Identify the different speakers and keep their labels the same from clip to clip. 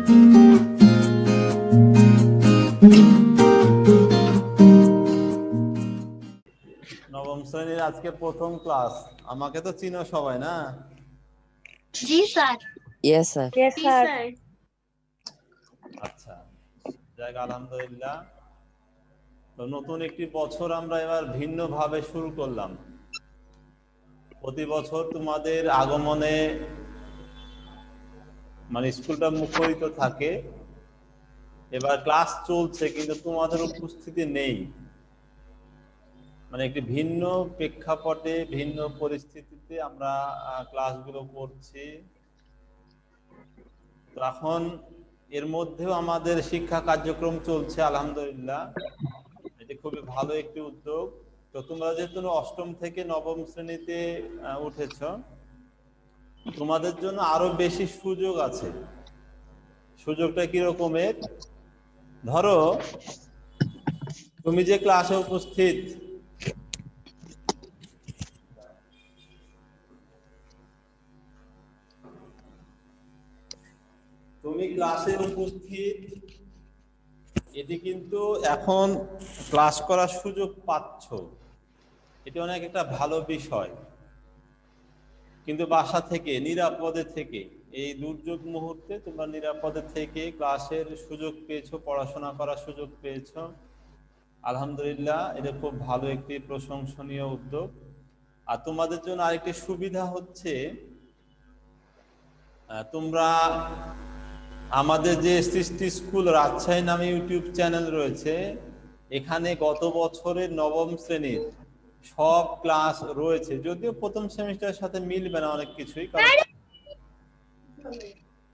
Speaker 1: নবম শ্রেণীর আজকে প্রথম ক্লাস। আমাকে তো চিনো সবাই না?
Speaker 2: জি স্যার।
Speaker 3: Yes sir.
Speaker 2: জি স্যার।
Speaker 1: আচ্ছা, যাক আলহামদুলিল্লাহ। তো নতুন একটি বছর আমরা এবার ভিন্ন ভাবে শুরু করলাম। প্রতি বছর তোমাদের আগমনে মানে স্কুলটা মুখরিত থাকে, এবার ক্লাস চলছে কিন্তু তোমাদের উপস্থিতি নেই। মানে একটি ভিন্ন প্রেক্ষাপটে ভিন্ন পরিস্থিতিতে আমরা ক্লাসগুলো করছি। তো এখন এর মধ্যেও আমাদের শিক্ষা কার্যক্রম চলছে আলহামদুলিল্লাহ, এটি খুবই ভালো একটি উদ্যোগ। তো তোমরা যেহেতু অষ্টম থেকে নবম শ্রেণীতে উঠেছ, তোমাদের জন্য আরো বেশি সুযোগ আছে। সুযোগটা কি রকমের? ধরো তুমি যে ক্লাসে উপস্থিত, তুমি ক্লাসে উপস্থিত, এটি কিন্তু এখন ক্লাস করার সুযোগ পাচ্ছ, এটি অনেক একটা ভালো বিষয়। কিন্তু বাসা থেকে নিরাপদে থেকে এই দুর্যোগ মুহূর্তে তোমরা নিরাপদে থেকে ক্লাসের সুযোগ পেয়েছো, পড়াশোনা করার সুযোগ পেয়েছো, আলহামদুলিল্লাহ। এটা খুব ভালো একটি প্রশংসনীয় উদ্যোগ। আর তোমাদের জন্য আরেকটি সুবিধা হচ্ছে, তোমরা আমাদের যে সৃষ্টি স্কুল রাজশাহী নামে ইউটিউব চ্যানেল রয়েছে, এখানে গত বছরের নবম শ্রেণীর সব ক্লাস রয়েছে। যদিও প্রথম সেমিস্টারের সাথে মিলবে না অনেক কিছুই, কারণ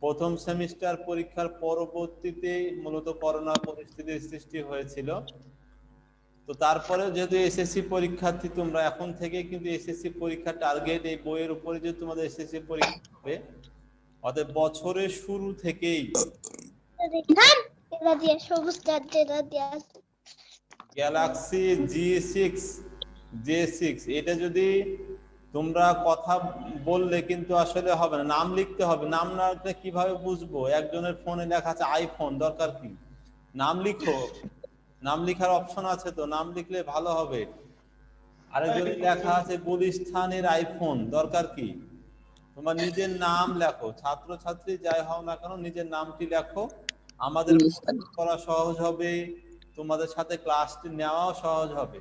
Speaker 1: প্রথম সেমিস্টার পরীক্ষার পরবর্তীতে মূলত করোনা পরিস্থিতির সৃষ্টি হয়েছিল। তো তারপরে যেহেতু এসএসসি পরীক্ষার্থী তোমরা, এখন থেকে কিন্তু এসএসসি পরীক্ষা টার্গেট এই বইয়ের উপরে যে তোমাদের এসএসসি পরীক্ষা হবে, অতএব বছরের শুরু থেকেই গ্যালাক্সি J6 এটা যদি তোমরা কথা বললে কিন্তু আসলে হবে না, নাম লিখতে হবে। নাম না লিখলে কিভাবে বুঝবো? একজনের ফোনে লেখা আছে আইফোন, দরকার কি? নাম লিখো, নাম লিখার অপশন আছে তো, নাম লিখলে ভালো হবে। আরেকজনের লেখা আছে গুলিস্তানের আইফোন, দরকার কি? তোমার নিজের নাম লেখো। ছাত্র ছাত্রী যাই হও না কেন নিজের নামটি লেখো, আমাদের করা সহজ হবে, তোমাদের সাথে ক্লাসটি নেওয়াও সহজ হবে।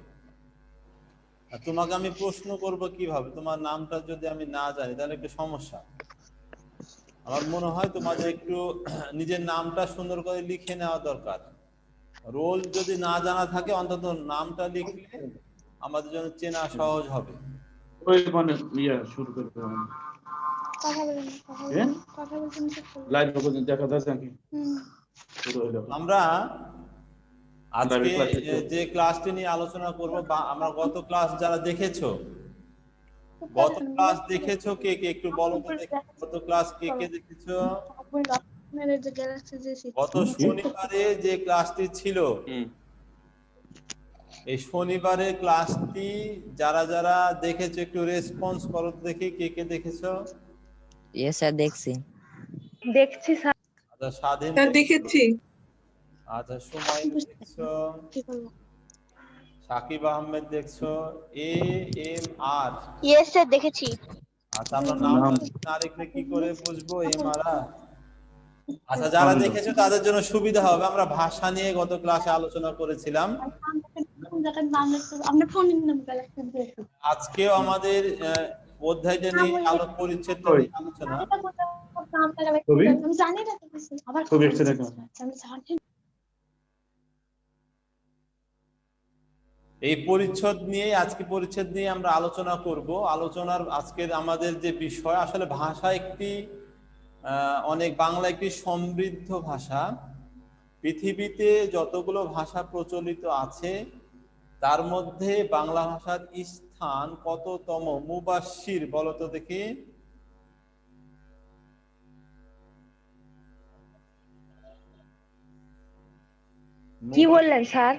Speaker 1: তোমাকে আমি প্রশ্ন করব কিভাবে? তোমার নামটা যদি আমি না জানি তাহলে একটু সমস্যা। আমার মনে হয় তোমাদের একটু নিজের নামটা সুন্দর করে লিখে নেওয়া দরকার। রোল যদি না জানা থাকে অন্তত নামটা লিখলে আমাদের জন্য চেনা সহজ হবে।
Speaker 4: ওই মানে শুরু করতে হবে। লাইভ পর্যন্ত দেখা যাচ্ছে নাকি?
Speaker 1: আমরা আজকে যে ক্লাসটি নিয়ে আলোচনা করব, বা আমরা গত ক্লাস যারা দেখেছো, গত ক্লাস দেখেছো কে কে একটু বলো তো দেখি। গত ক্লাস কে কে দেখেছো? গত শনিবারে যে ক্লাসটি ছিল, এই শনিবারে ক্লাসটি যারা যারা দেখেছো একটু রেসপন্স করো দেখি, কে কে দেখেছো?
Speaker 3: ইয়েস স্যার, দেখছি।
Speaker 2: দেখছি স্যার।
Speaker 1: আচ্ছা, স্বাধীন
Speaker 5: দেখেছি।
Speaker 1: আচ্ছা, সুমাইল দেখছো, সাকিব আহমেদ দেখছো, AMR।
Speaker 2: ইয়েস স্যার, দেখেছি।
Speaker 1: আচ্ছা, আপনার নাম না লিখলে কি করে বুঝবো এমআরা? আচ্ছা, যারা দেখেছো তাদের জন্য সুবিধা হবে, আমরা ভাষা নিয়ে গত ক্লাসে আলোচনা করেছিলাম। আজকেও আমাদের অধ্যায়টা নিয়ে পরিচ্ছেদটা নিয়ে আলোচনা। এই পরিচ্ছদ নিয়ে পরিচ্ছেদ নিয়ে আমরা আলোচনা করব। আলোচনার আজকের আমাদের যে বিষয়, আসলে ভাষা একটি অনেক, বাংলা একটি সমৃদ্ধ ভাষা। পৃথিবীতে যতগুলো ভাষা প্রচলিত আছে তার মধ্যে বাংলা ভাষার স্থান কততম? মুবাশশির বলো তো দেখি।
Speaker 2: কি বললেন স্যার?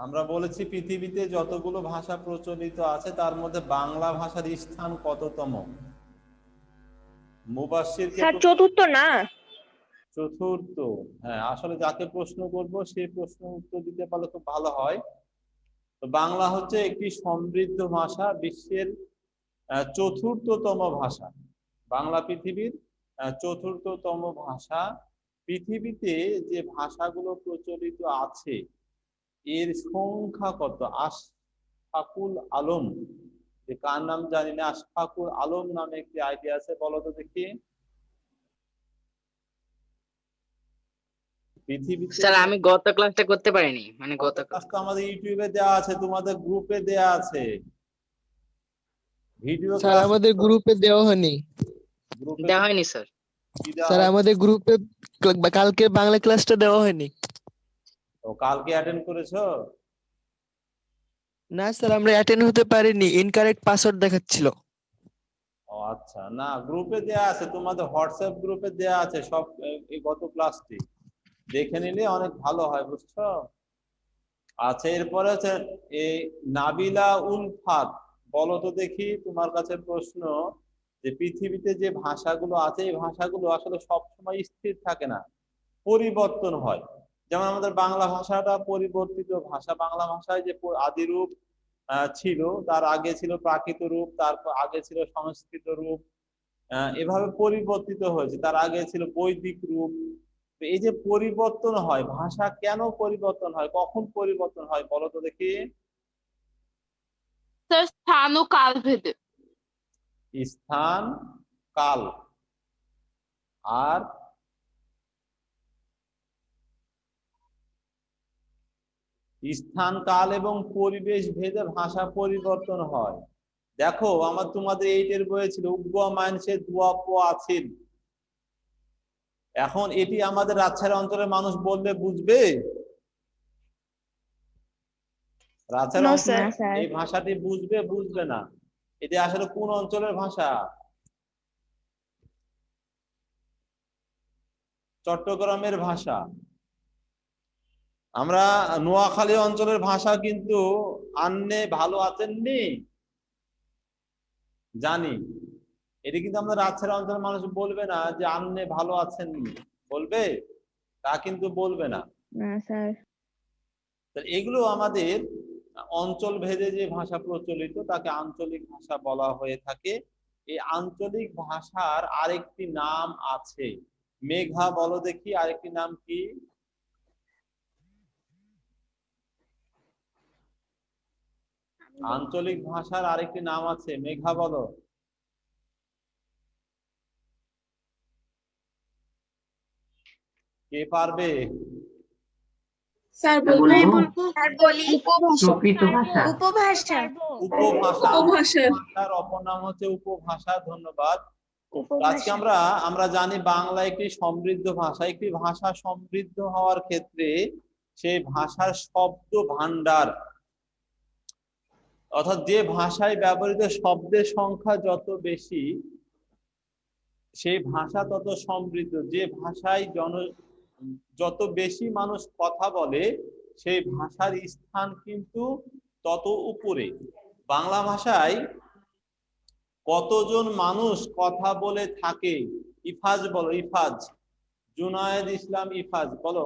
Speaker 1: আমরা বলেছি পৃথিবীতে যতগুলো ভাষা প্রচলিত আছে তার মধ্যে বাংলা ভাষার স্থান কততম? মুবাশশির কে?
Speaker 2: স্যার চতুর্থ না?
Speaker 1: চতুর্থ, হ্যাঁ আসলে যাকে প্রশ্ন করব সেই প্রশ্ন উত্তর দিতে পারলে খুব ভালো হয়। তো বাংলা হচ্ছে একটি সমৃদ্ধ ভাষা, বিশ্বের চতুর্থতম ভাষা। বাংলা পৃথিবীর চতুর্থতম ভাষা। পৃথিবীতে যে ভাষাগুলো প্রচলিত আছে এর সংখ্যা কত? আশফাকুল আলম, যে কার নাম জানি না, আশফাকুল আলম নামে একটি আইডিয়া আছে, বলো তো দেখি। পৃথিবীতে
Speaker 5: স্যার আমি গত ক্লাসটা করতে পারিনি, মানে গত ক্লাস
Speaker 1: তো আমাদের ইউটিউবে দেওয়া আছে, তোমাদের গ্রুপে দেওয়া আছে ভিডিও
Speaker 6: স্যার
Speaker 1: ক্লাস।
Speaker 6: আমাদের গ্রুপে দেওয়া হয়নি।
Speaker 1: গ্রুপে
Speaker 5: দেওয়া হয়নি স্যার।
Speaker 1: কি দেওয়া
Speaker 6: স্যার
Speaker 1: হয়?
Speaker 6: আমাদের গ্রুপে কালকে বাংলা ক্লাসটা দেওয়া হয়নি।
Speaker 1: ও কালকে অ্যাটেন্ড করেছো?
Speaker 6: না স্যার আমরা অ্যাটেন্ড হতে পারিনি, ইনকারেক্ট পাসওয়ার্ড দেখাচ্ছিল।
Speaker 1: ও আচ্ছা, না গ্রুপে দেয়া আছে, তোমাদের হোয়াটসঅ্যাপ গ্রুপে দেয়া আছে সব এই গত ক্লাসটি, দেখে নিলে অনেক ভালো হয়, বুঝছো? আচ্ছা, এরপরে হচ্ছে এই নাবিলা উলফাত, বলো তো দেখি তোমার কাছে প্রশ্ন, যে পৃথিবীতে যে ভাষাগুলো আছে এই ভাষাগুলো আসলে সবসময় স্থির থাকে না, পরিবর্তন হয়। যেমন আমাদের বাংলা ভাষাটা পরিবর্তিত ভাষা, বাংলা ভাষায় যে আদি রূপ ছিল, তার আগে ছিল প্রাকৃত রূপ, তারপর আগে ছিল সংস্কৃত রূপ, এভাবে পরিবর্তিত হয়েছে, তার আগে ছিল বৈদিক রূপ। তো এই যে পরিবর্তন হয়, ভাষা কেন পরিবর্তন হয়, কখন পরিবর্তন হয় বলো তো দেখি।
Speaker 7: স্যার স্থান ও কাল ভেদে।
Speaker 1: স্থান, কাল, আর স্থান, কাল এবং পরিবেশ ভেদে ভাষা পরিবর্তন হয়। দেখো আমার তোমাদের 8 এর বইয়ে ছিল উগ্র মানুষের দুয়াপ আছিল। এখন এটি আমাদের রাজশাহী অঞ্চলের মানুষ বললে বুঝবে? রাজশাহী
Speaker 2: No,
Speaker 1: অঞ্চলে
Speaker 2: sir.
Speaker 1: এই ভাষাটি বুঝবে বুঝবে না? এটি আসলে কোন অঞ্চলের ভাষা? চট্টগ্রামের ভাষা। আমরা নোয়াখালী অঞ্চলের ভাষা কিন্তু আন্নে ভালো আছেননি জানি, এটি কিন্তু আমরা রাজশাহী অঞ্চলের মানুষ বলবে না যে আন্নে ভালো আছেননি, বলবে? তা কিন্তু বলবে না।
Speaker 2: না স্যার।
Speaker 1: এগুলো আমাদের অঞ্চল ভেদে যে ভাষা প্রচলিত তাকে আঞ্চলিক ভাষা বলা হয়ে থাকে। এই আঞ্চলিক ভাষার আরেকটি নাম আছে, মেঘা, বলো দেখি আরেকটি নাম কি? আঞ্চলিক ভাষার আরেকটি নাম আছে, মেঘা বলো। কে পারবে?
Speaker 7: স্যার
Speaker 2: উপভাষা।
Speaker 1: উপভাষার অপর নাম হচ্ছে উপভাষা। ধন্যবাদ। আজকে আমরা জানি বাংলা একটি সমৃদ্ধ ভাষা। একটি ভাষা সমৃদ্ধ হওয়ার ক্ষেত্রে সেই ভাষার শব্দ ভান্ডার, অর্থাৎ যে ভাষায় ব্যবহৃত শব্দের সংখ্যা যত বেশি সেই ভাষা তত সমৃদ্ধ। যে ভাষায় যত বেশি মানুষ কথা বলে সেই ভাষার স্থান কিন্তু তত উপরে। বাংলা ভাষায় কতজন মানুষ কথা বলে থাকে? ইফাজ বলো, ইফাজ, জুনায়েদ ইসলাম ইফাজ বলো।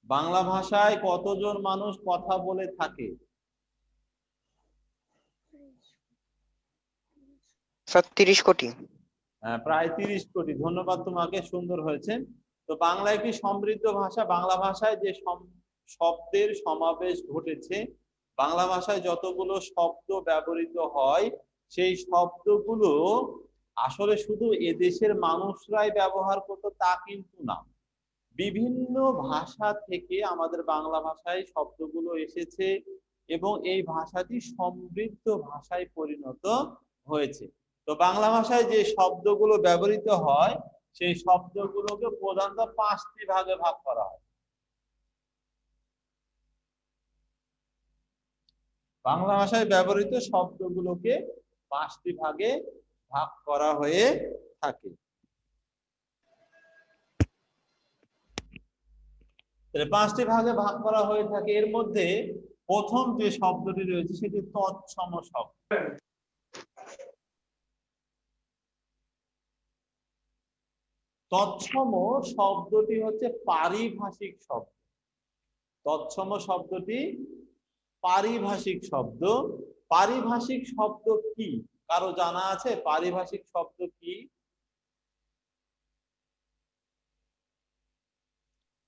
Speaker 1: বাংলা ভাষায় কতজন মানুষ কথা বলে থাকে?
Speaker 8: 30 কোটি।
Speaker 1: প্রায় 30 কোটি। ধন্যবাদ তোমাকে, সুন্দর হয়েছে। তো বাংলা একটি সমৃদ্ধ ভাষা। বাংলা ভাষায় যে শব্দের সমাবেশ ঘটেছে, বাংলা ভাষায় যতগুলো শব্দ ব্যবহৃত হয় সেই শব্দগুলো আসলে শুধু এদেশের মানুষরাই ব্যবহার করতো তা কিন্তু না, বিভিন্ন ভাষা থেকে আমাদের বাংলা ভাষায় শব্দগুলো এসেছে এবং এই ভাষাটি সমৃদ্ধ ভাষায় পরিণত হয়েছে। তো বাংলা ভাষায় যে শব্দগুলো ব্যবহৃত হয় সেই শব্দগুলোকে প্রধানত 5টি ভাগে ভাগ করা হয়। বাংলা ভাষায় ব্যবহৃত শব্দগুলোকে 5টি ভাগে ভাগ করা হয়ে থাকে। 5টি ভাগে ভাগ করা হয়ে থাকে। এর মধ্যে প্রথম যে শব্দটি রয়েছে সেটি তৎসম শব্দ। তৎসম শব্দটি হচ্ছে পারিভাষিক শব্দ। তৎসম শব্দটি পারিভাষিক শব্দ। পারিভাষিক শব্দ কি কারো জানা আছে? পারিভাষিক শব্দ কি?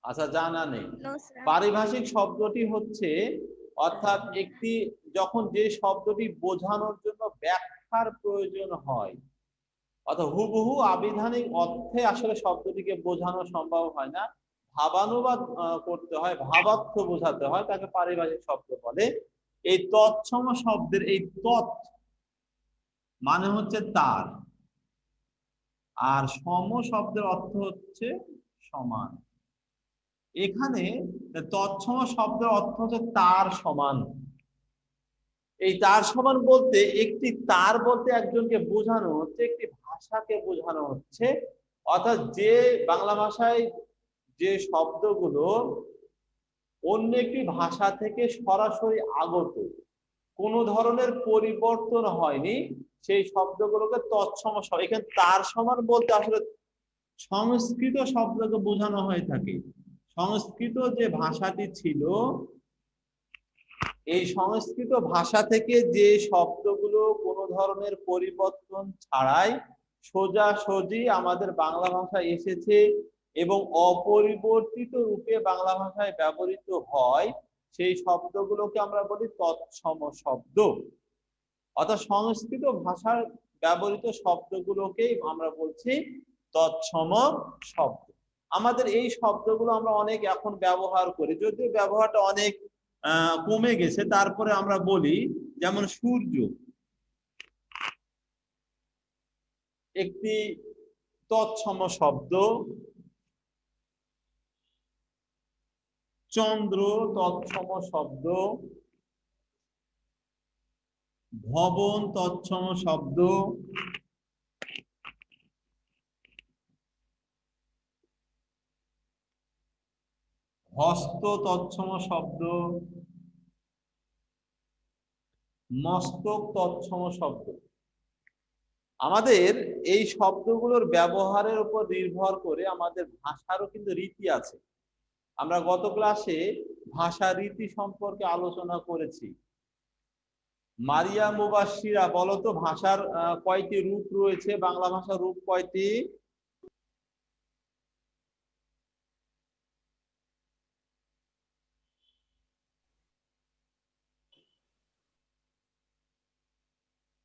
Speaker 1: আচ্ছা, জানা নেই। পারিভাষিক শব্দটি হচ্ছে অর্থাৎ একটি যখন যে শব্দটি বোঝানোর জন্য ব্যাখ্যার প্রয়োজন হয়, অর্থাৎ হুবহু আবিধানিক অর্থে আসলে শব্দটিকে বোঝানো সম্ভব হয় না, ভাবানুবাদ করতে হয়, ভাবার্থ বোঝাতে হয়, তাকে পারিভাষিক শব্দ বলে। এই তৎসম শব্দের এই তৎ মানে হচ্ছে তার, আর সম শব্দের অর্থ হচ্ছে সমান। এখানে তৎসম শব্দের অর্থ হচ্ছে তার সমান। এই তার সমান বলতে একটি তার বলতে একজনকে বোঝানো হচ্ছে, একটি ভাষাকে বোঝানো হচ্ছে। অর্থাৎ যে বাংলা ভাষায় যে শব্দগুলো অন্য একটি ভাষা থেকে সরাসরি আগত, কোনো ধরনের পরিবর্তন হয়নি, সেই শব্দগুলোকে তৎসম শব্দ। এখানে তার সমান বলতে আসলে সংস্কৃত শব্দকে বোঝানো হয়ে থাকে। সংস্কৃত যে ভাষাটি ছিল, এই সংস্কৃত ভাষা থেকে যে শব্দগুলো কোনো ধরনের পরিবর্তন ছাড়াই সোজাসুজি আমাদের বাংলা ভাষায় এসেছে এবং অপরিবর্তিত রূপে বাংলা ভাষায় ব্যবহৃত হয়, সেই শব্দগুলোকে আমরা বলি তৎসম শব্দ। অর্থাৎ সংস্কৃত ভাষার ব্যবহৃত শব্দগুলোকেই আমরা বলছি তৎসম শব্দ। আমাদের এই শব্দগুলো আমরা অনেক এখন ব্যবহার করি, যদিও ব্যবহারটা অনেক কমে গেছে, তারপরে আমরা বলি যেমন সূর্য একটি তৎসম শব্দ, চন্দ্র তৎসম শব্দ, ভবন তৎসম শব্দ, হস্ত তৎসম শব্দ, মস্তক তৎসম শব্দ। আমাদের এই শব্দগুলোর ব্যবহারের উপর নির্ভর করে আমাদের ভাষারও কিন্তু রীতি আছে। আমরা গত ক্লাসে ভাষা রীতি সম্পর্কে আলোচনা করেছি। মারিয়া মুবাশশিরা, বলতো ভাষার কয়টি রূপ রয়েছে? বাংলা ভাষার রূপ কয়টি?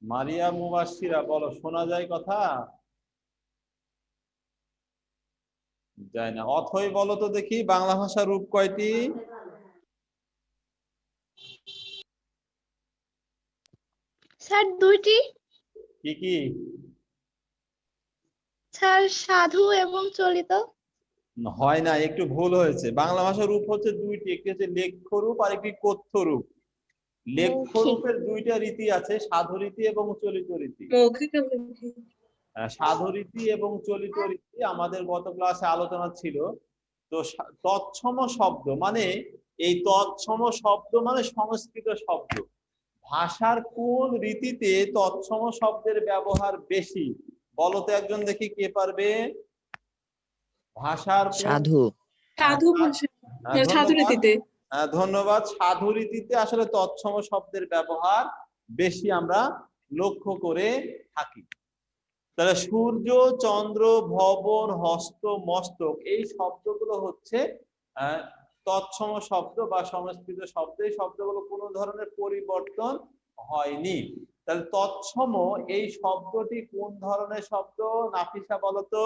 Speaker 1: মারিয়া মুবাশশিরা বলো, শোনা যায় কথা? যায় না। অথই বলো তো দেখি, বাংলা ভাষার রূপ কয়টি?
Speaker 2: স্যার দুইটি।
Speaker 1: কি কি?
Speaker 2: স্যার সাধু এবং চলিত।
Speaker 1: হয় না, একটু ভুল হয়েছে। বাংলা ভাষার রূপ হচ্ছে দুইটি, একটি হচ্ছে লেখ্য রূপ আর একটি কথ্য রূপ। লেখ্য রূপের দুইটা রীতি আছে, সাধু রীতি এবং চলিত রীতি। সাধু রীতি এবং চলিত রীতি আমাদের গত ক্লাসে আলোচনা ছিল। তো তৎসম শব্দ মানে, এই তৎসম শব্দ মানে সংস্কৃত শব্দ। ভাষার কোন রীতিতে তৎসম শব্দের ব্যবহার বেশি? বলতো একজন দেখি, কে পারবে? ভাষার
Speaker 3: সাধু।
Speaker 1: ধন্যবাদ। সাধু রীতিতে আসলে তৎসম শব্দের ব্যবহার বেশি আমরা লক্ষ্য করে থাকি। তাহলে সূর্য, চন্দ্র, ভবন, হস্ত, মস্তক এই শব্দগুলো হচ্ছে তৎসম শব্দ বা সংস্কৃত শব্দ। এই শব্দগুলো কোনো ধরনের পরিবর্তন হয়নি। তাহলে তৎসম এই শব্দটি কোন ধরনের শব্দ? নাফিসা বলতো,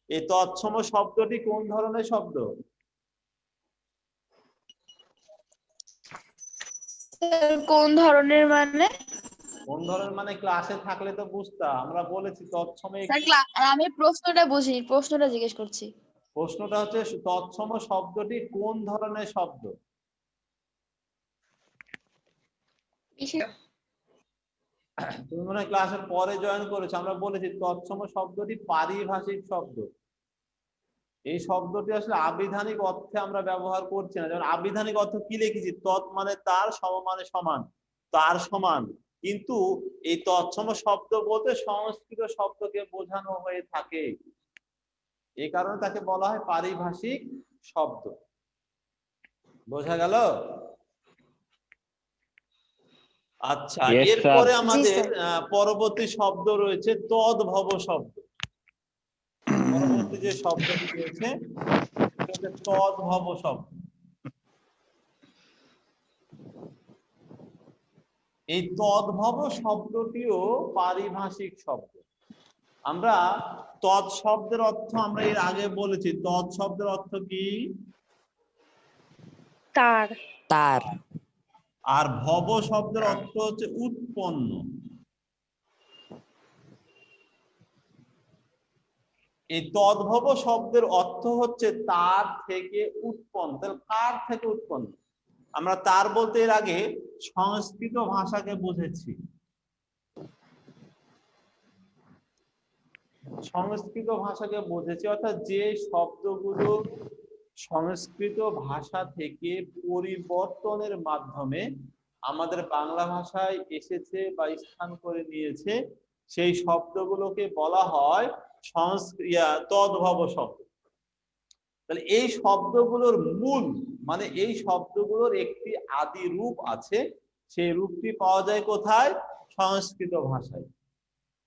Speaker 1: এই তৎসম শব্দটি কোন ধরনের শব্দ?
Speaker 2: কোন ধরনের মানে?
Speaker 1: কোন ধরনের মানে ক্লাসে থাকলে তো বুঝতাম। আমরা বলেছি তৎসম।
Speaker 2: আমি প্রশ্নটা বুঝি, প্রশ্নটা জিজ্ঞেস করছি।
Speaker 1: প্রশ্নটা হচ্ছে তৎসম শব্দটি কোন ধরনের শব্দ? তুমি মনে হয় ক্লাসের পরে জয়েন করেছো। আমরা বলেছি তৎসম শব্দটি পারিভাষিক শব্দ। এই শব্দটি আসলে আবিধানিক অর্থে আমরা ব্যবহার করছি না। যেমন আবিধানিক অর্থ কি লিখেছি? তৎ মানে তার, সম মানে সমান, তার সমান। কিন্তু এই তৎসম শব্দ বলতে সংস্কৃত শব্দকে বোঝানো হয়ে থাকে। এই কারণে তাকে বলা হয় পারিভাষিক শব্দ। বোঝা গেল? আচ্ছা,
Speaker 9: Yes, sir.
Speaker 1: এরপরে
Speaker 2: জি
Speaker 1: আমাদের
Speaker 2: স্যার।
Speaker 1: পরবর্তী শব্দ রয়েছে তদ্ভব শব্দ। পরবর্তী যে শব্দটি রয়েছে সেটা হচ্ছে তদ্ভব শব্দ। এই তদ্ভব শব্দটিও পারিভাষিক শব্দ। আমরা তৎ শব্দের অর্থ আমরা এর আগে বলেছি। তৎ শব্দের অর্থ কি?
Speaker 2: তার।
Speaker 3: তার।
Speaker 1: আর ভব শব্দের অর্থ হচ্ছে উৎপন্ন। এই তদ্ভব শব্দের অর্থ হচ্ছে তার থেকে উৎপন্ন। তাহলে কার থেকে উৎপন্ন? আমরা তার বলতে এর আগে সংস্কৃত ভাষাকে বুঝেছি। সংস্কৃত ভাষাকে বুঝেছি, অর্থাৎ যে শব্দগুলো সংস্কৃত ভাষা থেকে পরিবর্তনের মাধ্যমে আমাদের বাংলা ভাষায় এসেছে বা স্থান করে নিয়েছে, সেই শব্দগুলোকে বলা হয় তদ্ভব শব্দ। তাহলে এই শব্দগুলোর মূল মানে এই শব্দগুলোর একটি আদি রূপ আছে, সেই রূপটি পাওয়া যায় কোথায়? সংস্কৃত ভাষায়।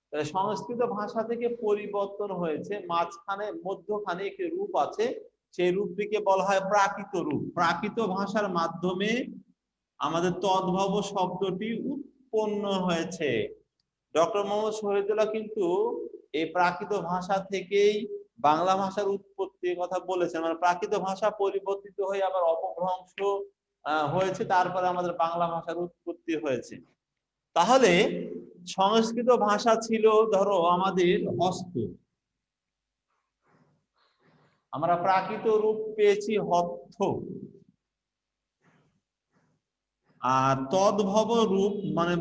Speaker 1: তাহলে সংস্কৃত ভাষা থেকে পরিবর্তন হয়েছে, মধ্যখানে একটি রূপ আছে, সেই রূপটিকে বলা হয় প্রাকৃত রূপ। প্রাকৃত ভাষার মাধ্যমে আমাদের তদ্ভব শব্দটি উৎপন্ন হয়েছে। ডক্টর মোহাম্মদ শহীদুল্লাহ কিন্তু এই প্রাকৃত ভাষা থেকেই বাংলা ভাষার উৎপত্তির কথা বলেছেন। মানে প্রাকৃত ভাষা পরিবর্তিত হয়ে আবার অপভ্রংশ হয়েছে, তারপরে আমাদের বাংলা ভাষার উৎপত্তি হয়েছে। তাহলে সংস্কৃত ভাষা ছিল ধরো আমাদের হস্ত, আমরা প্রাকৃত রূপ পেয়েছি হস্ত। আর তদ্ভব রূপ মানে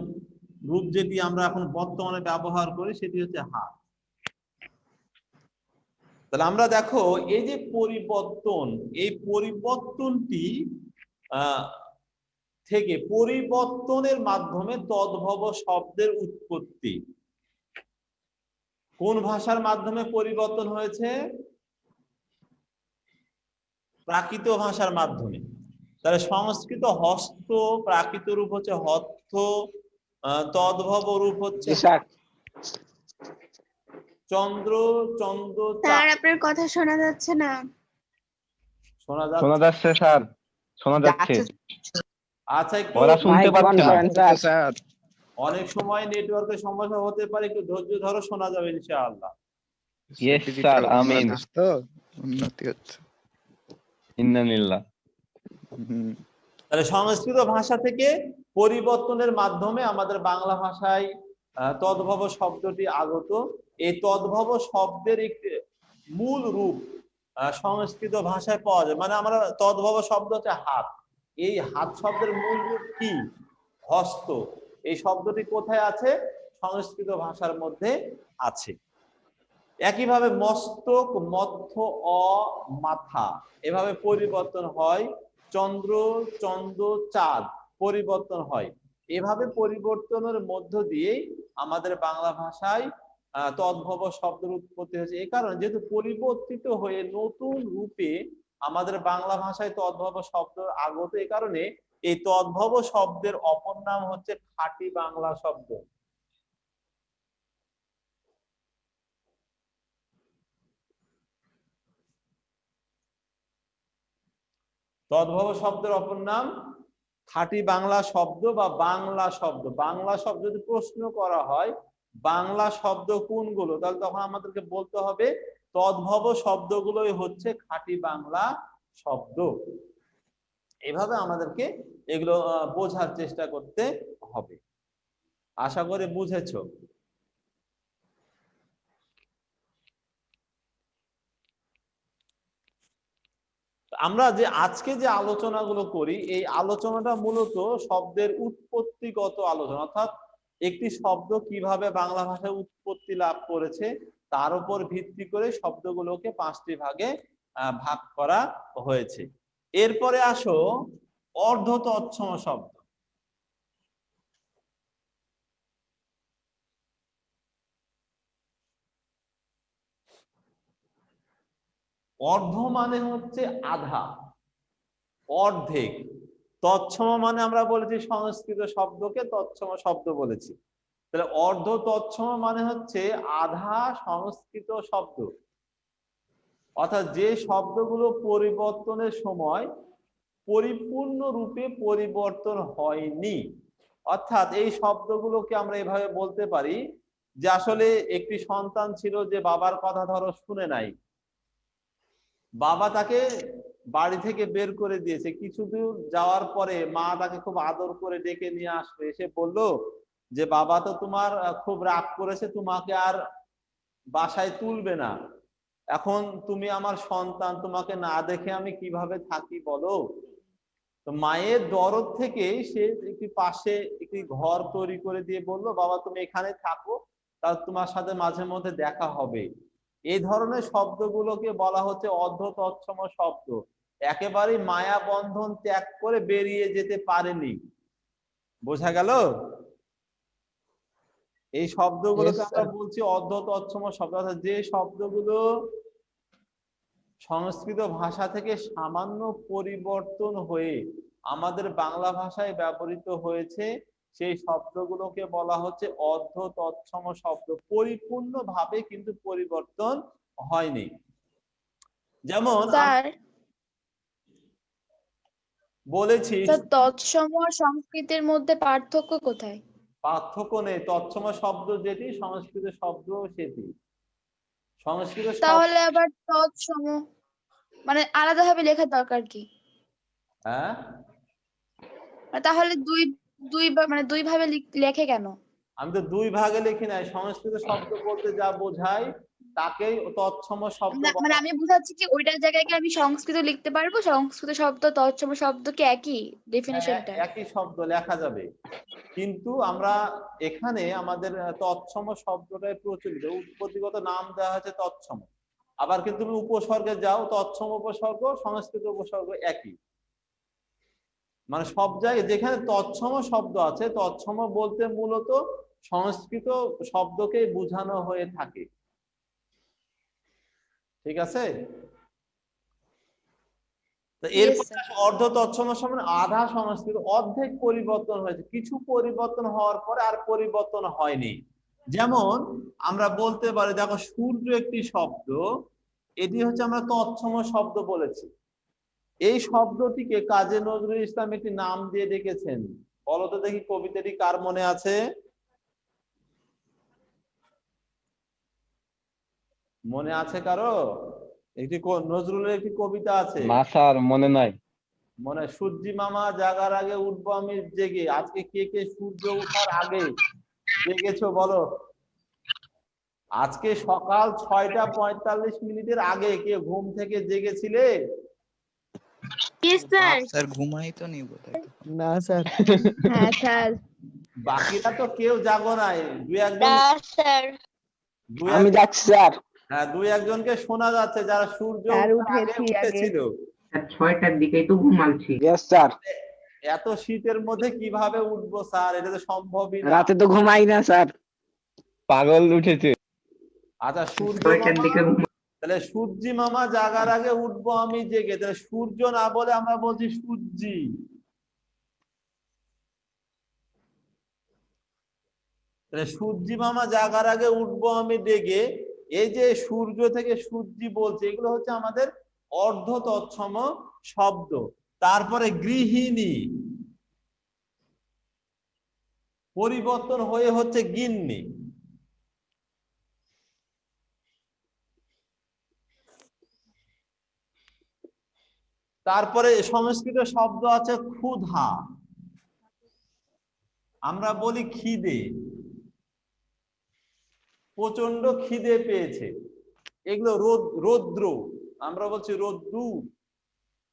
Speaker 1: রূপ যেটি আমরা এখন বর্তমানে ব্যবহার করি সেটি হচ্ছে হাত। তাহলে আমরা দেখো এই যে পরিবর্তন, এই পরিবর্তনটি থেকে পরিবর্তনের মাধ্যমে তদ্ভব শব্দের উৎপত্তি। কোন ভাষার মাধ্যমে পরিবর্তন হয়েছে? প্রাকৃত ভাষার মাধ্যমে। তাহলে সংস্কৃত হস্ত, প্রাকৃত রূপ হচ্ছে হস্ত, তদ্ভব রূপ হচ্ছে চন্দ্র, চন্দ্র
Speaker 2: স্যার আপনার কথা শোনা যাচ্ছে না।
Speaker 1: শোনা
Speaker 9: শোনা
Speaker 1: যাচ্ছে?
Speaker 9: যাচ্ছে স্যার, শোনা যাচ্ছে।
Speaker 1: আচ্ছা, একটু
Speaker 9: ওরা শুনতে পাচ্ছে না।
Speaker 6: স্যার
Speaker 1: অনেক সময় নেটওয়ার্কের সমস্যা হতে পারে, একটু ধৈর্য ধরো, শোনা যাবে ইনশাআল্লাহ।
Speaker 9: Yes, sir, আমিন।
Speaker 6: তো উন্নতি হচ্ছে।
Speaker 9: ইন্নালিল্লাহ।
Speaker 1: তাহলে সংস্কৃত ভাষা থেকে পরিবর্তনের মাধ্যমে আমাদের বাংলা ভাষায় তদ্ভব শব্দটি আগত। এই তদ্ভব শব্দের একটি মূল রূপ সংস্কৃত ভাষায় পাওয়া যায়। মানে আমরা তদ্ভব শব্দ হচ্ছে হাত, এই হাত শব্দের মূল রূপ কি? হস্ত। এই শব্দটি কোথায় আছে? সংস্কৃত ভাষার মধ্যে আছে। একইভাবে মস্তক, মধ্য, মাথা, এভাবে পরিবর্তন হয়। চন্দ্র, চন্দ্র, চাঁদ পরিবর্তন হয়। এভাবে পরিবর্তনের মধ্য দিয়ে আমাদের বাংলা ভাষায় তদ্ভব শব্দের উৎপত্তি হয়েছে। এই কারণে যেহেতু পরিবর্তিত হয়ে নতুন রূপে আমাদের বাংলা ভাষায় তদ্ভব শব্দ আগত, এই কারণে এই তদ্ভব শব্দের অপর নাম হচ্ছে খাঁটি বাংলা শব্দ। তদ্ভব শব্দের অপর নাম খাঁটি বাংলা শব্দ বা বাংলা শব্দ। বাংলা শব্দ যদি প্রশ্ন করা হয় বাংলা শব্দ কোনগুলো, তাহলে তখন আমাদেরকে বলতে হবে তদ্ভব শব্দগুলোই হচ্ছে খাঁটি বাংলা শব্দ। এভাবে আমাদেরকে এগুলো বোঝার চেষ্টা করতে হবে। আশা করি বুঝেছো। আমরা যে আজকে যে আলোচনাগুলো করি, এই আলোচনাটা মূলত শব্দের উৎপত্তিগত আলোচনা, অর্থাৎ একটি শব্দ কিভাবে বাংলা ভাষায় উৎপত্তি লাভ করেছে তার উপর ভিত্তি করে শব্দগুলোকে 5টি ভাগে ভাগ করা হয়েছে। এরপরে আসো অর্ধ তৎসম শব্দ। অর্ধ মানে হচ্ছে আধা, অর্ধেক। তৎসম মানে আমরা বলেছি সংস্কৃত শব্দকে তৎসম শব্দ বলেছি, তাহলে অর্ধ তৎসম মানে হচ্ছে আধা সংস্কৃত শব্দ, অর্থাৎ যে শব্দগুলো পরিবর্তনের সময় পরিপূর্ণ রূপে পরিবর্তন হয়নি। অর্থাৎ এই শব্দগুলোকে আমরা এভাবে বলতে পারি যে আসলে একটি সন্তান ছিল যে বাবার কথা ধরো শুনে নাই, বাবা তাকে বাড়ি থেকে বের করে দিয়েছে, কিছু দূর যাওয়ার পরে মা তাকে খুব আদর করে ডেকে নিয়ে আসবে, এসে বললো যে বাবা তো তোমার খুব রাগ করেছে, তোমাকে আর বাসায় তুলবে না, এখন তুমি আমার সন্তান, তোমাকে না দেখে আমি কিভাবে থাকি বলো। তো মায়ের দরদ থেকে সে একটি পাশে একটি ঘর তৈরি করে দিয়ে বললো বাবা তুমি এখানে থাকো, তাহলে তোমার সাথে মাঝে মধ্যে দেখা হবে। এই ধরনের শব্দগুলোকে বলা হচ্ছে অর্ধ তৎসম শব্দ, একেবারেই মায়া বন্ধন ত্যাগ করে বেরিয়ে যেতে পারেনি। বোঝা গেল? এই শব্দগুলোকে আমরা বলছি অর্ধ তৎসম শব্দ, অর্থাৎ যে শব্দগুলো সংস্কৃত ভাষা থেকে সামান্য পরিবর্তন হয়ে আমাদের বাংলা ভাষায় ব্যবহৃত হয়েছে, সেই শব্দগুলোকে বলা হচ্ছে অর্ধ তৎসম শব্দ, পরিপূর্ণভাবে কিন্তু পরিবর্তন হয়নি। যেমন
Speaker 2: স্যার,
Speaker 1: বলেছি
Speaker 2: তৎসম আর সংস্কৃতের মধ্যে পার্থক্য কোথায়?
Speaker 1: পার্থক্য নেই, তৎসম শব্দ যেটি সংস্কৃত শব্দ সেটি। সংস্কৃত
Speaker 2: তাহলে আবার তৎসম মানে আলাদাভাবে লেখার দরকার কি?
Speaker 1: হ্যাঁ,
Speaker 2: তাহলে দুই দুই মানে দুই ভাবে লেখে কেন?
Speaker 1: আমি তো দুই ভাগে লিখি নাই, সংস্কৃত শব্দ বলতে যা বোঝায় তাকেই তৎসম শব্দ
Speaker 2: মানে আমি বুঝাচ্ছি কি ওইটার জায়গায় কি আমি সংস্কৃত লিখতে পারবো? সংস্কৃত শব্দ তৎসম শব্দ কি একই ডেফিনিশনটা?
Speaker 1: একই শব্দ লেখা যাবে, কিন্তু আমরা এখানে আমাদের তৎসম শব্দটাই প্রচলিত, উৎপত্তিগত নাম দেওয়া হয়েছে তৎসম। আবার কিন্তু তুমি উপসর্গে যাও, তৎসম উপসর্গ সংস্কৃত উপসর্গ একই, মানে সব জায়গায় যেখানে তৎসম শব্দ আছে, তৎসম বলতে মূলত সংস্কৃত শব্দকে বোঝানো হয়ে থাকে। ঠিক আছে? এরপর অর্ধ তৎসম মানে আধা সংস্কৃত, অর্ধেক পরিবর্তন হয়েছে, কিছু পরিবর্তন হওয়ার পরে আর পরিবর্তন হয়নি। যেমন আমরা বলতে পারি দেখো সূর্য একটি শব্দ, এটি হচ্ছে আমরা তৎসম শব্দ বলেছি। এই শব্দটিকে কাজী নজরুল ইসলাম একটি নাম দিয়ে ডেকেছেন, বলতো দেখি কবিতাটি কার মনে আছে? মনে আছে কারো? একটি নজরুলের একটি কবিতা আছে,
Speaker 9: না স্যার মনে নাই।
Speaker 1: মনে সূর্যি মামা জাগার আগে উঠবো আমি জেগে। আজকে কে কে সূর্য ওঠার আগে জেগেছো বলো? আজকে সকাল 6টা 45 আগে কে ঘুম থেকে জেগেছিলে?
Speaker 6: স্যার ঘুমাই তো নি বোধহয়। না স্যার।
Speaker 2: হ্যাঁ স্যার।
Speaker 1: বাকিরা তো কেউ জাগো নাই, দুই একজন।
Speaker 2: স্যার
Speaker 8: আমি যাচ্ছি স্যার।
Speaker 1: হ্যাঁ, দুই একজনকে শোনা যাচ্ছে যারা সূর্য উঠেছিল।
Speaker 10: 6টার দিকেই তো ঘুমাচ্ছি।
Speaker 8: স্যার
Speaker 1: এত শীতের মধ্যে কিভাবে উঠবো স্যার, এটা তো সম্ভবই না।
Speaker 8: রাতে তো ঘুমাই না স্যার।
Speaker 9: পাগল উঠেছে।
Speaker 1: আচ্ছা সূর্য
Speaker 10: 6টার দিকে
Speaker 1: তাহলে সূর্যি মামা জাগার আগে উঠবো আমি জেগে, তাহলে সূর্য না বলে আমরা বলছি সূর্যি। তাহলে সূর্যি মামা জাগার আগে উঠবো আমি জেগে, এই যে সূর্য থেকে সূর্যি বলছে, এগুলো হচ্ছে আমাদের অর্ধ তৎসম শব্দ। তারপরে গৃহিণী পরিবর্তন হয়ে হচ্ছে গিন্নি। তারপরে সংস্কৃত শব্দ আছে ক্ষুধা, আমরা বলি খিদে, প্রচন্ড খিদে পেয়েছে, এগুলো রৌদ্র, আমরা বলছি রোদ্দু।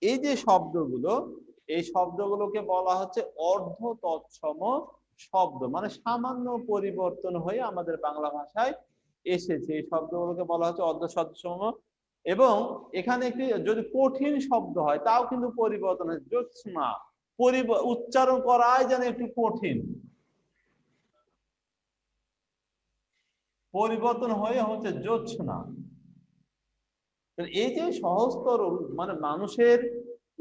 Speaker 1: এই যে শব্দগুলো, এই শব্দগুলোকে বলা হচ্ছে অর্ধ তৎসম শব্দ, মানে সামান্য পরিবর্তন হয়ে আমাদের বাংলা ভাষায় এসেছে, এই শব্দগুলোকে বলা হচ্ছে অর্ধ তৎসম। এবং এখানে একটি যদি কঠিন শব্দ হয় তাও কিন্তু পরিবর্তন হয়, জ্যোৎস্না উচ্চারণ করাই যেন একটু কঠিন, পরিবর্তন হয়ে হচ্ছে জ্যোৎস্না। এই যে সহজতর মানে মানুষের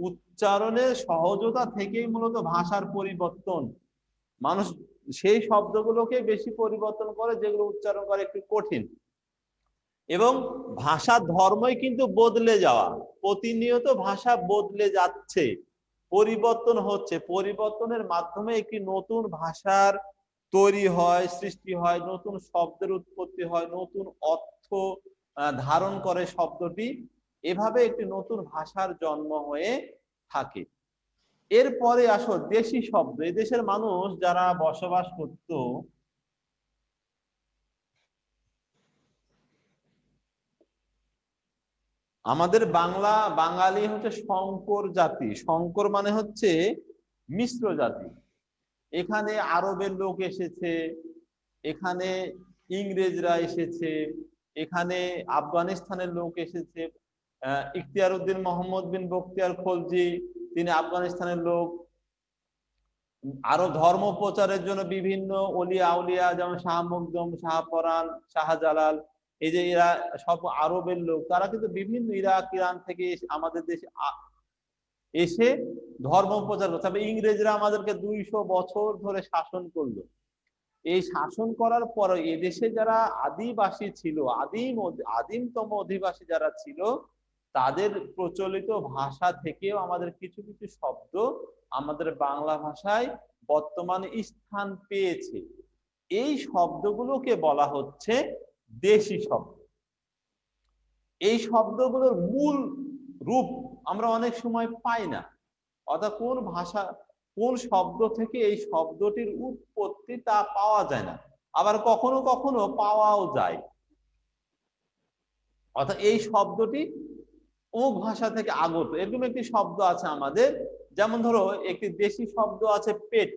Speaker 1: উচ্চারণের সহজতা থেকেই মূলত ভাষার পরিবর্তন। মানুষ সেই শব্দগুলোকে বেশি পরিবর্তন করে যেগুলো উচ্চারণ করে একটু কঠিন। এবং ভাষার ধর্মই কিন্তু বদলে যাওয়া, প্রতিনিয়ত ভাষা বদলে যাচ্ছে, পরিবর্তন হচ্ছে। পরিবর্তনের মাধ্যমে একটি নতুন ভাষার তৈরি হয়, সৃষ্টি হয়, নতুন শব্দের উৎপত্তি হয়, নতুন অর্থ ধারণ করে শব্দটি। এভাবে একটি নতুন ভাষার জন্ম হয়ে থাকে। এরপরে আসো দেশি শব্দ। এই দেশের মানুষ যারা বসবাস করত, আমাদের বাঙালি হচ্ছে সংকর জাতি। সংকর মানে হচ্ছে মিশ্র জাতি। এখানে আরবের লোক এসেছে, এখানে ইংরেজরা এসেছে, এখানে আফগানিস্তানের লোক এসেছে। ইখতিয়ার উদ্দিন মোহাম্মদ বিন বখতিয়ার খলজি, তিনি আফগানিস্তানের লোক। আরো ধর্ম প্রচারের জন্য বিভিন্ন অলিয়া আউলিয়া যেমন শাহ মখদুম, শাহ পরান, শাহজালাল, এই যে এরা সব আরবের লোক। তারা কিন্তু বিভিন্ন ইরাক ইরান থেকে আমাদের দেশে এসে ধর্ম প্রচার করছে। তবে ইংরেজরা আমাদেরকে 200 বছর ধরে শাসন করলো। এই শাসন করার পরে এদেশে যারা আদিবাসী ছিল, আদিমতম অধিবাসী যারা ছিল, তাদের প্রচলিত ভাষা থেকেও আমাদের কিছু কিছু শব্দ আমাদের বাংলা ভাষায় বর্তমানে স্থান পেয়েছে। এই শব্দগুলোকে বলা হচ্ছে দেশি শব্দ। এই শব্দগুলোর মূল রূপ আমরা অনেক সময় পাই না, অর্থাৎ কোন ভাষা কোন শব্দ থেকে এই শব্দটির উৎপত্তি তা পাওয়া যায় না, আবার কখনো কখনো পাওয়াও যায়। অর্থাৎ এই শব্দটি অমুক ভাষা থেকে আগত, এরকম একটি শব্দ আছে আমাদের। যেমন ধরো একটি দেশি শব্দ আছে পেট।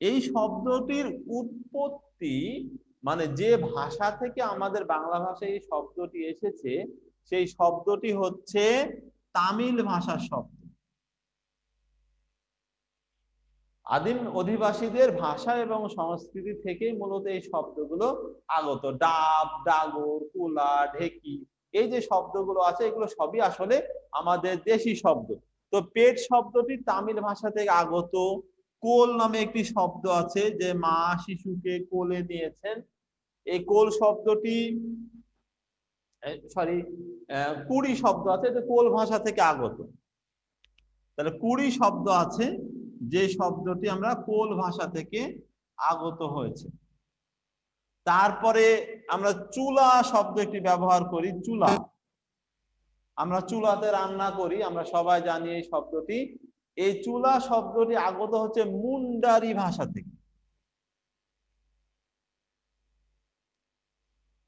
Speaker 1: এই শব্দটির উৎপত্তি মানে যে ভাষা থেকে আমাদের বাংলা ভাষায় এই শব্দটি এসেছে, সেই শব্দটি হচ্ছে তামিল ভাষার শব্দ। আদিম অধিবাসীদের ভাষা এবং সংস্কৃতি থেকেই মূলত এই শব্দগুলো আগত। ডাব, ডাগর, কুলা, ঢেকি, এই যে শব্দগুলো আছে এগুলো সবই আসলে আমাদের দেশি শব্দ। তো পেট শব্দটি তামিল ভাষা থেকে আগত। কোল নামে একটি শব্দ আছে, যে মা শিশুকে কোলে নিয়েছেন। এই কোল শব্দটি কুড়ি শব্দ আছে, এটা কোল ভাষা থেকে আগত। তাহলে কুড়ি শব্দ আছে, যে শব্দটি আমরা কোল ভাষা থেকে আগত হয়েছে। তারপরে আমরা চুলা শব্দ একটি ব্যবহার করি। চুলা, আমরা চুলাতে রান্না করি, আমরা সবাই জানি এই শব্দটি। এই চুলা শব্দটি আগত হচ্ছে মুন্ডারি ভাষা থেকে।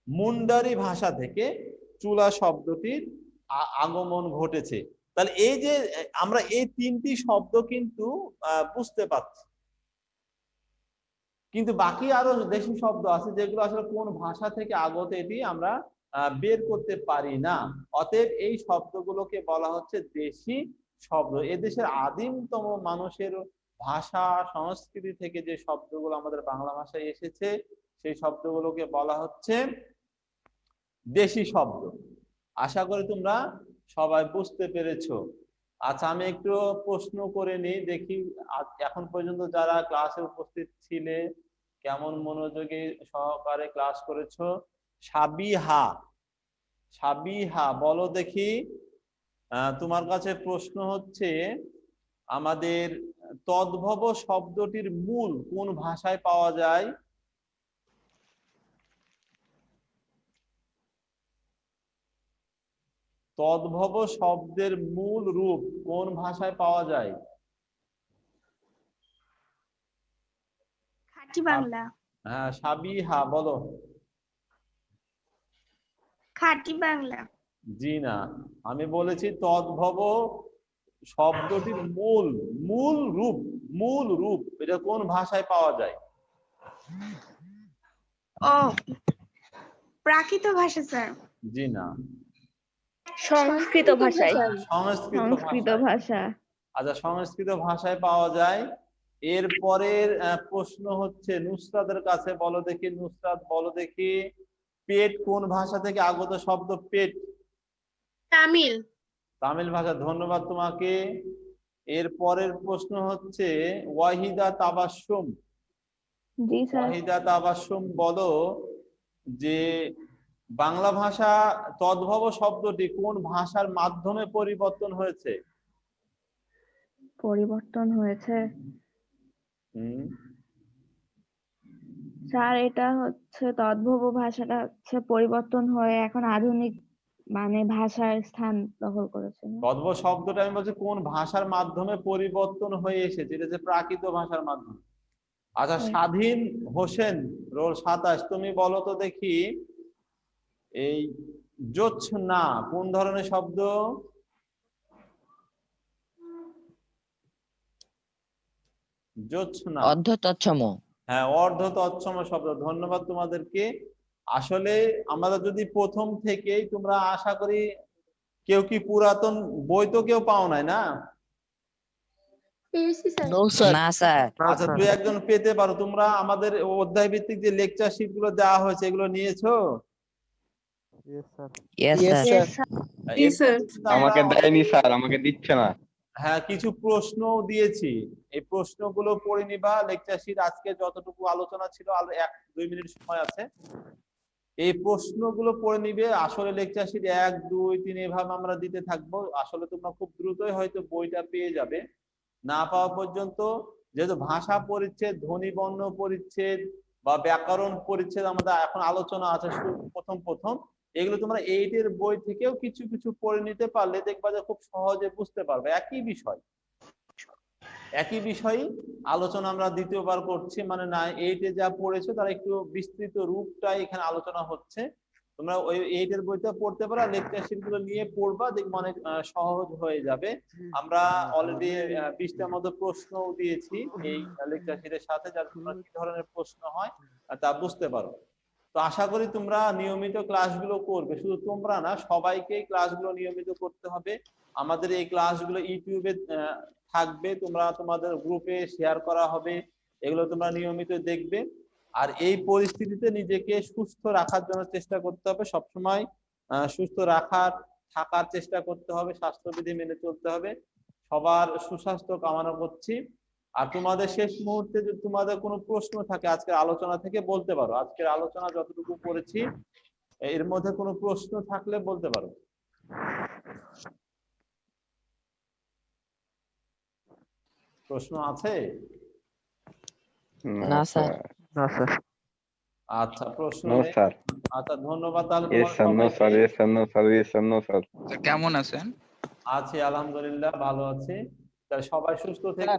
Speaker 1: মুন্ডারি ভাষা থেকে চুলা শব্দটির আগমন ঘটেছে। তাহলে এই যে আমরা এই তিনটি শব্দ কিন্তু বুঝতে পারছি, কিন্তু বাকি আরো দেশি শব্দ আছে যেগুলো আসলে কোন ভাষা থেকে আগত এটি আমরা বের করতে পারি না। অতএব এই শব্দগুলোকে বলা হচ্ছে দেশি শব্দ। এদেশের আদিমতম মানুষের ভাষা সংস্কৃতি থেকে যে শব্দগুলো আমাদের বাংলা ভাষায় এসেছে, সেই শব্দগুলোকে বলা হচ্ছে দেশি শব্দ। আশা করি তোমরা সবাই বুঝতে পেরেছো। আচ্ছা, আমি একটু প্রশ্ন করে নিই, দেখি এখন পর্যন্ত যারা ক্লাসে উপস্থিত ছিলে কেমন মনোযোগী সহকারে ক্লাস করেছো। সাবিহা, সাবিহা বলো দেখি। তোমার কাছে প্রশ্ন হচ্ছে, আমাদের তদ্ভব শব্দটির মূল কোন ভাষায় পাওয়া যায়? তদ্ভব শব্দের মূল রূপ কোন ভাষায় পাওয়া যায়?
Speaker 2: খাঁটি বাংলা।
Speaker 1: হ্যাঁ, সাবিহা বলো।
Speaker 2: খাঁটি বাংলা।
Speaker 1: জি না, আমি বলেছি তদ্ভব শব্দটির মূল রূপ এটা কোন ভাষায় পাওয়া যায়?
Speaker 2: ও, প্রাকৃত ভাষা স্যার।
Speaker 1: জি না,
Speaker 3: সংস্কৃত ভাষায়।
Speaker 1: সংস্কৃত ভাষা। আচ্ছা, সংস্কৃত ভাষায় পাওয়া যায়। এরপরের প্রশ্ন হচ্ছে নুসরাতের কাছে, বলো দেখি। নুসরাত বলো দেখি, পেট কোন ভাষা থেকে আগত শব্দ? পেট
Speaker 7: তামিল।
Speaker 1: তামিল ভাষা। ধন্যবাদ তোমাকে। এর পরের প্রশ্ন হচ্ছে ওয়াহিদা তাবাসসুম।
Speaker 3: জি স্যার।
Speaker 1: ওয়াহিদা তাবাসসুম বলো যে বাংলা ভাষা তদ্ভব শব্দটি কোন ভাষার মাধ্যমে পরিবর্তন হয়েছে?
Speaker 3: পরিবর্তন হয়েছে
Speaker 1: হুম,
Speaker 3: স্যার, এটা হচ্ছে তদ্ভব ভাষাটা হচ্ছে পরিবর্তন হয়ে এখন আধুনিক মানে ভাষার স্থান দখল করেছে।
Speaker 1: তদ্ভব শব্দটা আমি বলছি কোন ভাষার মাধ্যমে পরিবর্তন হয়ে এসেছে, এটা যে প্রাকৃত ভাষার মাধ্যমে। আচ্ছা, স্বাধীন হোসেন, রোল 27, তুমি বলো তো দেখি এই জোছনা কোন ধরনের শব্দ? জোছনা।
Speaker 6: অর্ধ তৎসম।
Speaker 1: হ্যাঁ, অর্ধ তৎসম শব্দ। ধন্যবাদ তোমাদেরকে। আসলে আমরা যদি প্রথম থেকেই, তোমরা আশা করি কেউ কি পুরাতন বই তো কেউ পাও নাই না?
Speaker 6: না স্যার।
Speaker 1: আচ্ছা, দুই একজন পেতে পারো। তোমরা আমাদের অধ্যায় ভিত্তিক যে লেকচার শিট গুলো দেওয়া হয়েছে এগুলো নিয়েছো?
Speaker 6: Yes sir.
Speaker 3: Yes, sir.
Speaker 1: এরপর কিন্তু
Speaker 9: আমাকে
Speaker 1: আমরা
Speaker 9: দেয়নি স্যার, আমাকে দিচ্ছে না।
Speaker 1: হ্যাঁ, কিছু প্রশ্ন দিয়েছি, এই প্রশ্নগুলো পড়ে নিবা। লেকচার শিট আজকে যতটুকু আলোচনা ছিল, আর 1-2 মিনিট সময় আছে, এই প্রশ্নগুলো পড়ে নিবে। আসলে লেকচার শিট 1, 2, 3 এভাবে আমরা দিতে থাকবো। আসলে তোমরা খুব দ্রুতই হয়তো বইটা পেয়ে যাবে। না পাওয়া পর্যন্ত, যেহেতু ভাষা পরিচ্ছেদ, ধ্বনি বর্ণ পরিচ্ছেদ বা ব্যাকরণ পরিচ্ছেদ আমাদের এখন আলোচনা আছে প্রথম, এগুলো তোমরা 8 এর বই থেকেও কিছু কিছু পড়ে নিতে পারলে দেখবা যে খুব সহজে বুঝতে পারবে। একই বিষয় আলোচনা আমরা দ্বিতীয়বার করছি, মানে না 8 এ যা পড়েছো তার একটু বিস্তৃত রূপটাই এখানে আলোচনা হচ্ছে। তোমরা ওই 8 এর বইটা পড়তে পারো, লেকচার শিট গুলো নিয়ে পড়বা, দেখবা অনেক সহজ হয়ে যাবে। আমরা অলরেডি 20টার মতো প্রশ্ন দিয়েছি এই লেকচার শিটের সাথে, যাতে তোমরা কি ধরনের প্রশ্ন হয় তা বুঝতে পারো। তো আশা করি তোমরা নিয়মিত ক্লাসগুলো করবে। শুধু তোমরা না, সবাইকেই ক্লাসগুলো নিয়মিত করতে হবে। আমাদের এই ক্লাসগুলো ইউটিউবে থাকবে, তোমরা তোমাদের গ্রুপে শেয়ার করা হবে, এগুলো তোমরা নিয়মিত দেখবে। আর এই পরিস্থিতিতে নিজেকে সুস্থ রাখার জন্য চেষ্টা করতে হবে, সবসময় সুস্থ থাকার চেষ্টা করতে হবে, স্বাস্থ্যবিধি মেনে চলতে হবে। সবার সুস্বাস্থ্য কামনা করছি। আর তোমাদের শেষ মুহূর্তে যদি তোমাদের কোনো প্রশ্ন থাকে আজকের আলোচনা থেকে, বলতে পারো। আজকের আলোচনা যতটুকু করেছি এর মধ্যে কোনো প্রশ্ন থাকলে বলতে পারো। প্রশ্ন আছে?
Speaker 6: না স্যার।
Speaker 8: না স্যার।
Speaker 1: আচ্ছা, প্রশ্ন
Speaker 9: নো
Speaker 1: নেই।
Speaker 9: স্যার।
Speaker 1: আচ্ছা, ধন্যবাদ তাহলে
Speaker 9: ইয়েস স্যার, নো স্যার,
Speaker 1: সবাইকে।
Speaker 9: Yes sir, no sir, yes sir, no sir.
Speaker 6: কেমন আছেন?
Speaker 1: আছি, আলহামদুলিল্লাহ ভালো আছি। তাহলে সবাই সুস্থ থেকো।